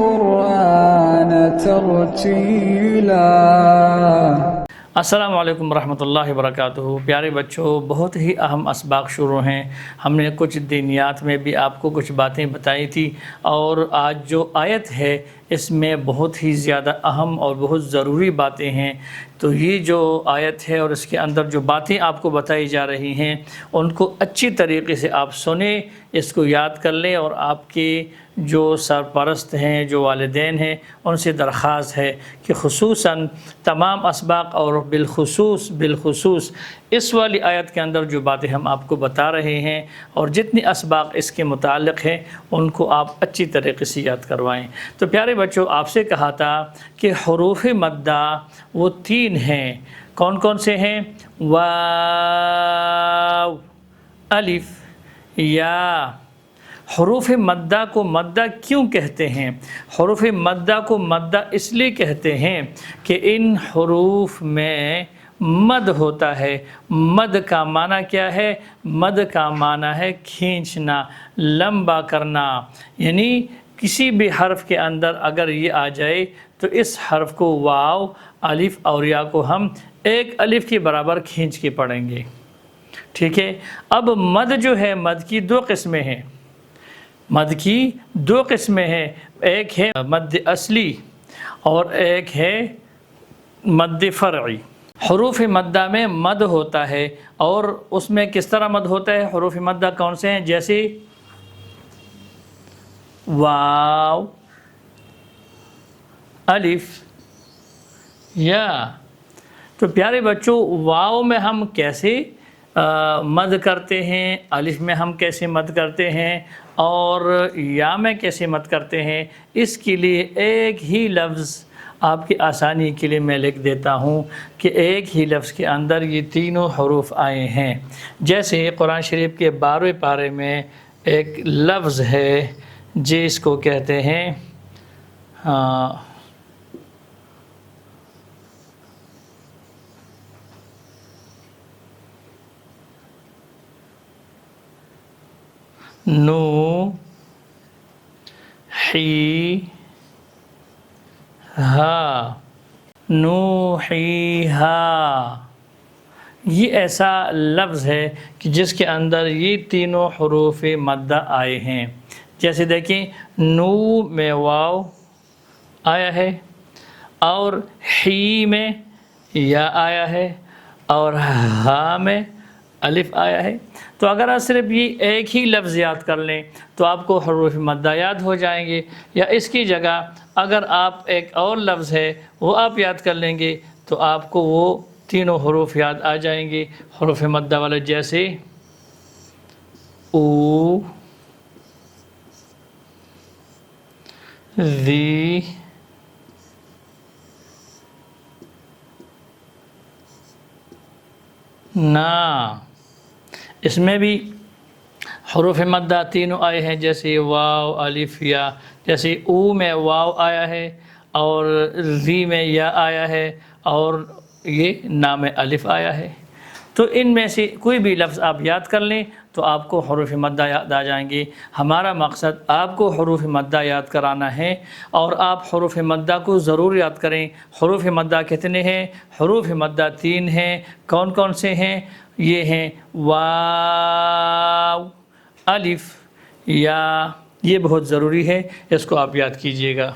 القرآن ترتيلا السلام علیکم ورحمۃ اللہ وبرکاتہ۔ پیارے بچوں، بہت ہی اہم اسباق شروع ہیں۔ ہم نے کچھ دینیات میں بھی آپ کو کچھ باتیں بتائی تھی، اور آج جو آیت ہے اس میں بہت ہی زیادہ اہم اور بہت ضروری باتیں ہیں۔ تو یہ جو آیت ہے اور اس کے اندر جو باتیں آپ کو بتائی جا رہی ہیں ان کو اچھی طریقے سے آپ سنیں، اس کو یاد کر لیں، اور آپ کے جو سرپرست ہیں، جو والدین ہیں، ان سے درخواست ہے کہ خصوصاً تمام اسباق اور بالخصوص اس والی آیت کے اندر جو باتیں ہم آپ کو بتا رہے ہیں اور جتنی اسباق اس کے متعلق ہیں ان کو آپ اچھی طریقے سے یاد کروائیں۔ تو پیارے بچوں، آپ سے کہا تھا کہ حروف مدہ وہ 3 ہیں۔ کون کون سے ہیں؟ واو، الف، یا۔ حروف مدہ کو مدہ کیوں کہتے ہیں؟ حروف مدہ کو مدہ اس لیے کہتے ہیں کہ ان حروف میں مد ہوتا ہے۔ مد کا معنی کیا ہے؟ مد کا معنی ہے کھینچنا، لمبا کرنا۔ یعنی کسی بھی حرف کے اندر اگر یہ آ جائے تو اس حرف کو واو، الف اور یا کو ہم ایک الف کے برابر کھینچ کے پڑھیں گے، ٹھیک ہے؟ اب مد جو ہے، مد کی 2 قسمیں ہیں۔ مد کی 2 قسمیں ہیں، ایک ہے مد اصلی اور ایک ہے مد فرعی۔ حروف مدہ میں مد ہوتا ہے، اور اس میں کس طرح مد ہوتا ہے؟ حروف مدہ کون سے ہیں؟ جیسے واو، الف، یا۔ تو پیارے بچوں، واو میں ہم کیسے مد کرتے ہیں، الف میں ہم کیسے مد کرتے ہیں، اور یا میں کیسے مد کرتے ہیں، اس کے لیے ایک ہی لفظ آپ کی آسانی کے لیے میں لکھ دیتا ہوں کہ ایک ہی لفظ کے اندر یہ تینوں حروف آئے ہیں۔ جیسے قرآن شریف کے 12ویں پارے میں ایک لفظ ہے جس کو کہتے ہیں نو حی ہا، نو حی ہا۔ یہ ایسا لفظ ہے کہ جس کے اندر یہ تینوں حروف مدہ آئے ہیں۔ جیسے دیکھیں، نو میں واو آیا ہے، اور حی میں یا آیا ہے، اور ہا میں الف آیا ہے۔ تو اگر آپ صرف یہ ایک ہی لفظ یاد کر لیں تو آپ کو حروف مدہ یاد ہو جائیں گے، یا اس کی جگہ اگر آپ ایک اور لفظ ہے وہ آپ یاد کر لیں گے تو آپ کو وہ تینوں حروف یاد آ جائیں گے حروف مدہ والے، جیسے او، ذی، نا۔ اس میں بھی حروف مدہ تینوں آئے ہیں، جیسے واو، الف، یا۔ جیسے او میں واو آیا ہے، اور ذی میں یا آیا ہے، اور یہ نا میں الف آیا ہے۔ تو ان میں سے کوئی بھی لفظ آپ یاد کر لیں تو آپ کو حروف مدہ یاد آ جائیں گے۔ ہمارا مقصد آپ کو حروف مدہ یاد کرانا ہے، اور آپ حروف مدہ کو ضرور یاد کریں۔ حروف مدہ کتنے ہیں؟ حروف مدہ 3 ہیں۔ کون کون سے ہیں؟ یہ ہیں واو، الف، یا۔ یہ بہت ضروری ہے، اس کو آپ یاد کیجئے گا۔